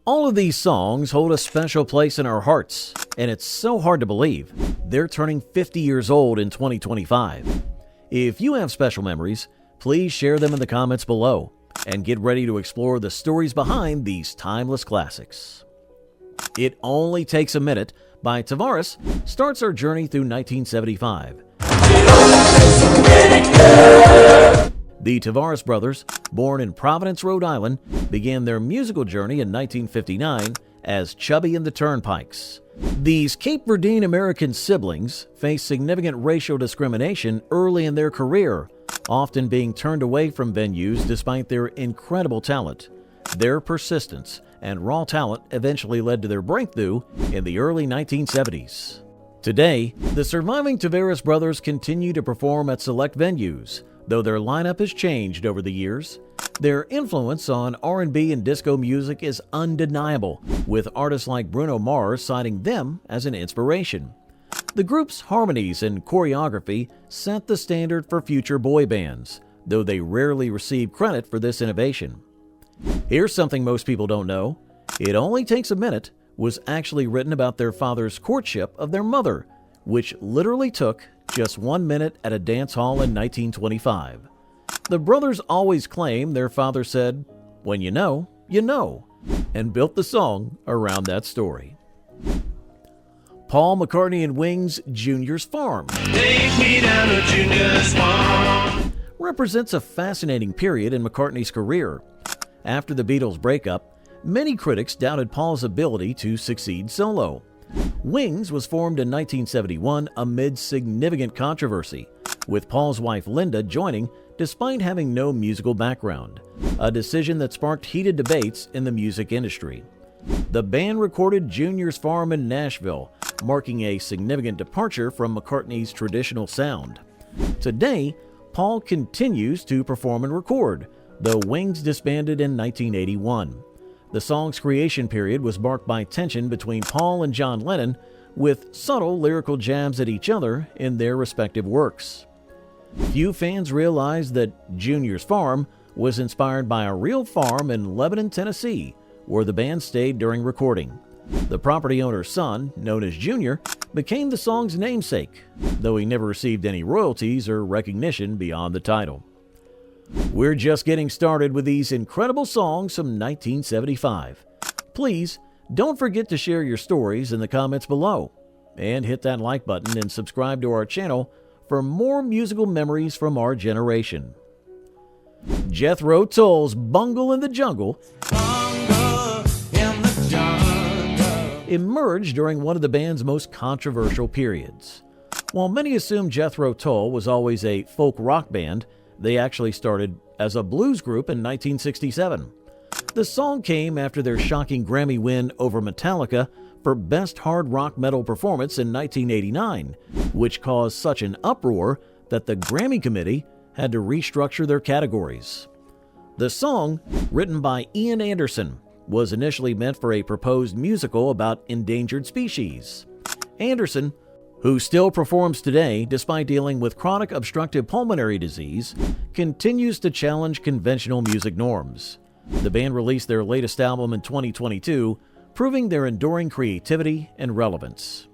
All of these songs hold a special place in our hearts, and it's so hard to believe they're turning 50 years old in 2025. If you have special memories, please share them in the comments below and get ready to explore the stories behind these timeless classics. It Only Takes a Minute by Tavares starts our journey through 1975. The Tavares brothers, born in Providence, Rhode Island, began their musical journey in 1959 as Chubby and the Turnpikes. These Cape Verdean American siblings faced significant racial discrimination early in their career, often being turned away from venues despite their incredible talent. Their persistence and raw talent eventually led to their breakthrough in the early 1970s. Today, the surviving Tavares brothers continue to perform at select venues, though their lineup has changed over the years. Their influence on R&B and disco music is undeniable, with artists like Bruno Mars citing them as an inspiration. The group's harmonies and choreography set the standard for future boy bands, though they rarely receive credit for this innovation. Here's something most people don't know. It Only Takes a Minute was actually written about their father's courtship of their mother, which literally took just 1 minute at a dance hall in 1925. The brothers always claim their father said, "When you know, and built the song around that story. Paul McCartney and Wings' Junior's Farm Take me down to Junior's Farm represents a fascinating period in McCartney's career. After the Beatles' breakup, many critics doubted Paul's ability to succeed solo. Wings was formed in 1971 amid significant controversy, with Paul's wife Linda joining despite having no musical background, a decision that sparked heated debates in the music industry. The band recorded Junior's Farm in Nashville, marking a significant departure from McCartney's traditional sound. Today, Paul continues to perform and record, though Wings disbanded in 1981. The song's creation period was marked by tension between Paul and John Lennon, with subtle lyrical jabs at each other in their respective works. Few fans realized that Junior's Farm was inspired by a real farm in Lebanon, Tennessee, where the band stayed during recording. The property owner's son, known as Junior, became the song's namesake, though he never received any royalties or recognition beyond the title. We're just getting started with these incredible songs from 1975. Please don't forget to share your stories in the comments below, and hit that like button and subscribe to our channel for more musical memories from our generation. Jethro Tull's Bungle in the Jungle emerged during one of the band's most controversial periods. While many assume Jethro Tull was always a folk rock band, they actually started as a blues group in 1967. The song came after their shocking Grammy win over Metallica for Best Hard Rock Metal Performance in 1989, which caused such an uproar that the Grammy Committee had to restructure their categories. The song, written by Ian Anderson, was initially meant for a proposed musical about endangered species. Anderson, who still performs today despite dealing with chronic obstructive pulmonary disease, continues to challenge conventional music norms. The band released their latest album in 2022, proving their enduring creativity and relevance.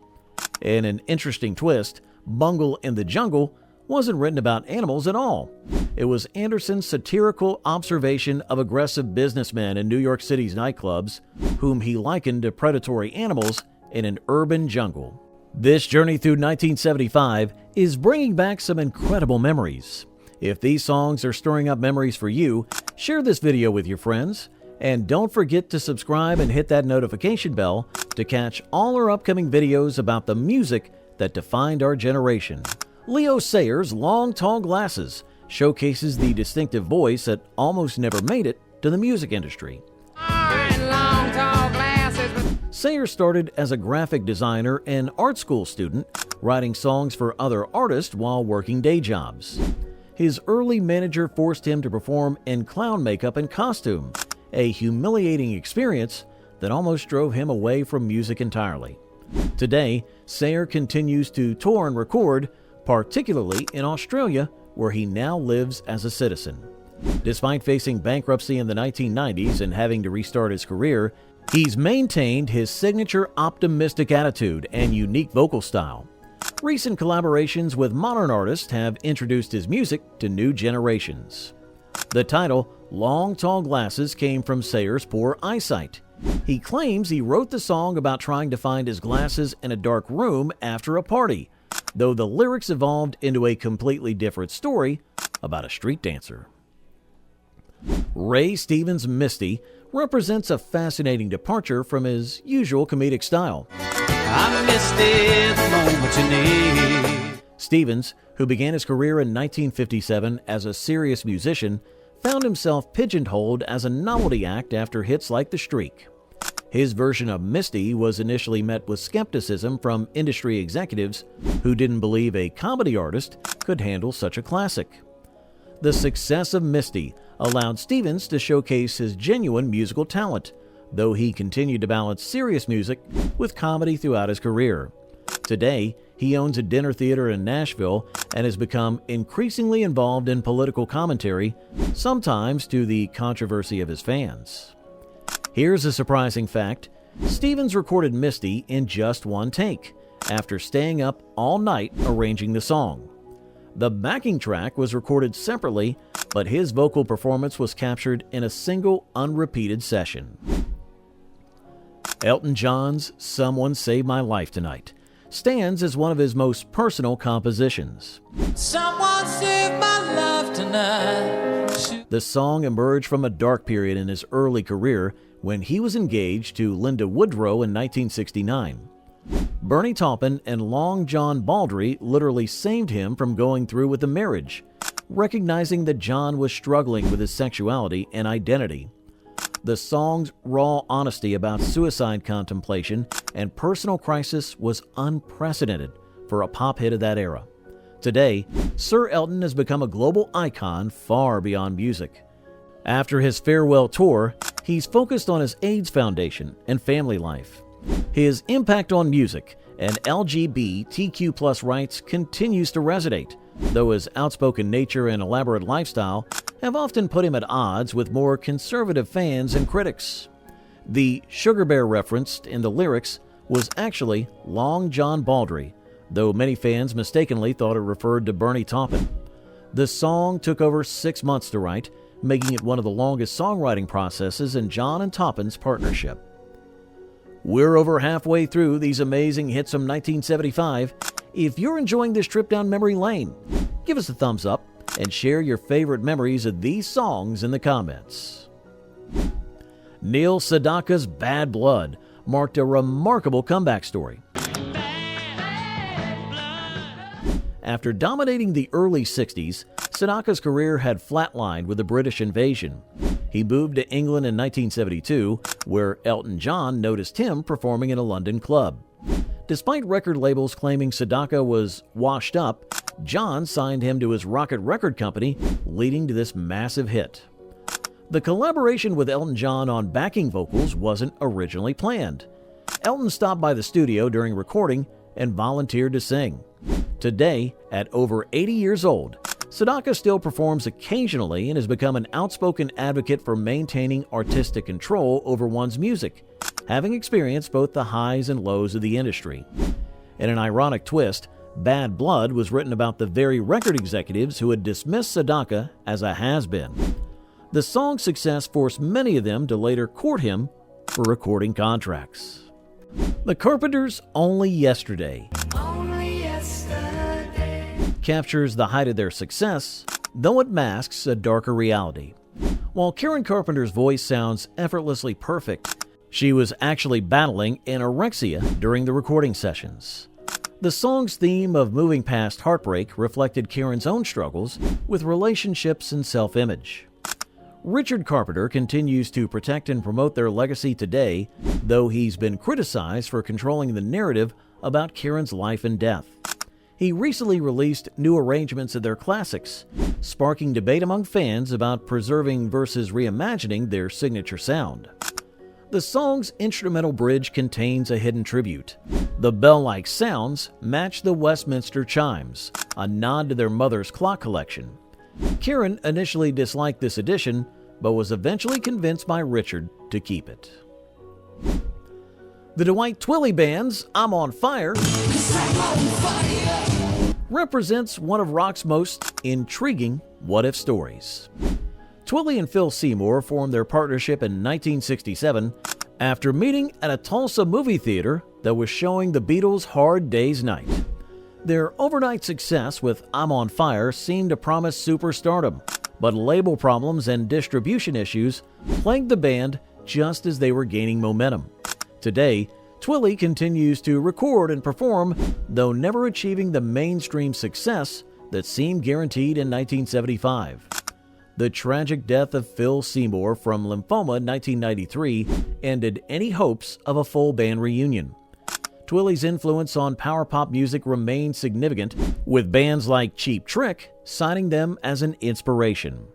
In an interesting twist, Bungle in the Jungle wasn't written about animals at all. It was Anderson's satirical observation of aggressive businessmen in New York City's nightclubs, whom he likened to predatory animals in an urban jungle. This journey through 1975 is bringing back some incredible memories. If these songs are stirring up memories for you, share this video with your friends, and don't forget to subscribe and hit that notification bell to catch all our upcoming videos about the music that defined our generation. Leo Sayer's Long Tall Glasses showcases the distinctive voice that almost never made it to the music industry. Sayer started as a graphic designer and art school student, writing songs for other artists while working day jobs. His early manager forced him to perform in clown makeup and costume, a humiliating experience that almost drove him away from music entirely. Today, Sayer continues to tour and record, particularly in Australia, where he now lives as a citizen. Despite facing bankruptcy in the 1990s and having to restart his career, He's maintained his signature optimistic attitude and unique vocal style. Recent collaborations with modern artists have introduced his music to new generations. The title, Long Tall Glasses, came from Sayers' poor eyesight. He claims he wrote the song about trying to find his glasses in a dark room after a party, though the lyrics evolved into a completely different story about a street dancer. Ray Stevens' Misty represents a fascinating departure from his usual comedic style. I'm Misty, the moment you need. Stevens, who began his career in 1957 as a serious musician, found himself pigeonholed as a novelty act after hits like The Streak. His version of Misty was initially met with skepticism from industry executives who didn't believe a comedy artist could handle such a classic. The success of Misty allowed Stevens to showcase his genuine musical talent, though he continued to balance serious music with comedy throughout his career. Today, he owns a dinner theater in Nashville and has become increasingly involved in political commentary, sometimes to the controversy of his fans. Here's a surprising fact. Stevens recorded Misty in just one take, after staying up all night arranging the song. The backing track was recorded separately, but his vocal performance was captured in a single unrepeated session. Elton John's Someone Saved My Life Tonight stands as one of his most personal compositions. Someone saved my life tonight. The song emerged from a dark period in his early career when he was engaged to Linda Woodrow in 1969. Bernie Taupin and Long John Baldry literally saved him from going through with the marriage, recognizing that John was struggling with his sexuality and identity. The song's raw honesty about suicide contemplation and personal crisis was unprecedented for a pop hit of that era. Today, Sir Elton has become a global icon far beyond music. After his farewell tour, he's focused on his AIDS foundation and family life. His impact on music and LGBTQ+ rights continues to resonate, though his outspoken nature and elaborate lifestyle have often put him at odds with more conservative fans and critics. The Sugar Bear referenced in the lyrics was actually Long John Baldry, though many fans mistakenly thought it referred to Bernie Taupin. The song took over 6 months to write, making it one of the longest songwriting processes in John and Taupin's partnership. We're over halfway through these amazing hits from 1975. If you're enjoying this trip down memory lane, give us a thumbs up and share your favorite memories of these songs in the comments. Neil Sedaka's Bad Blood marked a remarkable comeback story. After dominating the early 60s, Sedaka's career had flatlined with the British invasion. He moved to England in 1972, where Elton John noticed him performing in a London club. Despite record labels claiming Sedaka was washed up, John signed him to his Rocket record company, leading to this massive hit. The collaboration with Elton John on backing vocals wasn't originally planned. Elton stopped by the studio during recording and volunteered to sing. Today, at over 80 years old, Sedaka still performs occasionally and has become an outspoken advocate for maintaining artistic control over one's music, having experienced both the highs and lows of the industry. In an ironic twist, Bad Blood was written about the very record executives who had dismissed Sedaka as a has-been. The song's success forced many of them to later court him for recording contracts. The Carpenters' Only Yesterday captures the height of their success, though it masks a darker reality. While Karen Carpenter's voice sounds effortlessly perfect, she was actually battling anorexia during the recording sessions. The song's theme of moving past heartbreak reflected Karen's own struggles with relationships and self-image. Richard Carpenter continues to protect and promote their legacy today, though he's been criticized for controlling the narrative about Karen's life and death. He recently released new arrangements of their classics, sparking debate among fans about preserving versus reimagining their signature sound. The song's instrumental bridge contains a hidden tribute. The bell-like sounds match the Westminster chimes, a nod to their mother's clock collection. Karen initially disliked this addition, but was eventually convinced by Richard to keep it. The Dwight Twilley Band's I'm on Fire represents one of rock's most intriguing what-if stories. Twilley and Phil Seymour formed their partnership in 1967 after meeting at a Tulsa movie theater that was showing the Beatles' Hard Day's Night. Their overnight success with I'm on Fire seemed to promise superstardom, but label problems and distribution issues plagued the band just as they were gaining momentum. Today, Twilley continues to record and perform, though never achieving the mainstream success that seemed guaranteed in 1975. The tragic death of Phil Seymour from lymphoma in 1993 ended any hopes of a full band reunion. Twilley's influence on power pop music remained significant, with bands like Cheap Trick citing them as an inspiration.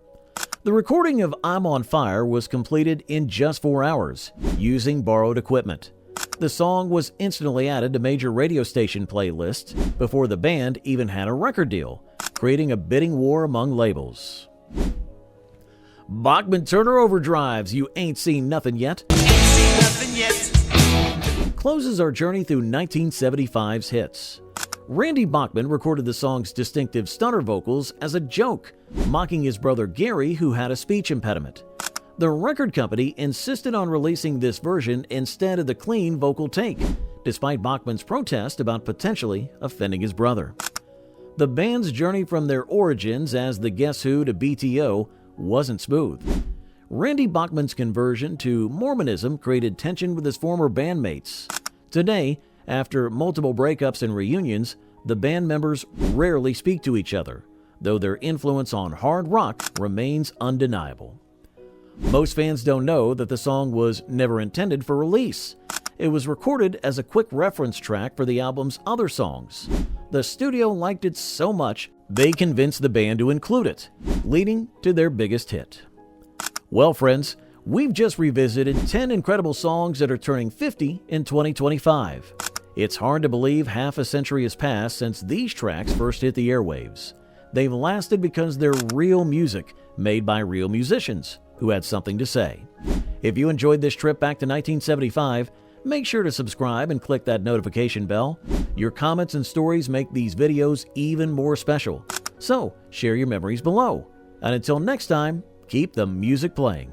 The recording of I'm on Fire was completed in just 4 hours, using borrowed equipment. The song was instantly added to major radio station playlists before the band even had a record deal, creating a bidding war among labels. Bachman-Turner Overdrive's You Ain't Seen Nothing Yet closes our journey through 1975's hits. Randy Bachman recorded the song's distinctive stutter vocals as a joke, mocking his brother Gary, who had a speech impediment. The record company insisted on releasing this version instead of the clean vocal take, despite Bachman's protest about potentially offending his brother. The band's journey from their origins as the Guess Who to BTO wasn't smooth. Randy Bachman's conversion to Mormonism created tension with his former bandmates. Today, after multiple breakups and reunions, the band members rarely speak to each other, though their influence on hard rock remains undeniable. Most fans don't know that the song was never intended for release. It was recorded as a quick reference track for the album's other songs. The studio liked it so much, they convinced the band to include it, leading to their biggest hit. Well, friends, we've just revisited 10 incredible songs that are turning 50 in 2025. It's hard to believe half a century has passed since these tracks first hit the airwaves. They've lasted because they're real music made by real musicians who had something to say. If you enjoyed this trip back to 1975, make sure to subscribe and click that notification bell. Your comments and stories make these videos even more special. So, share your memories below. And until next time, keep the music playing.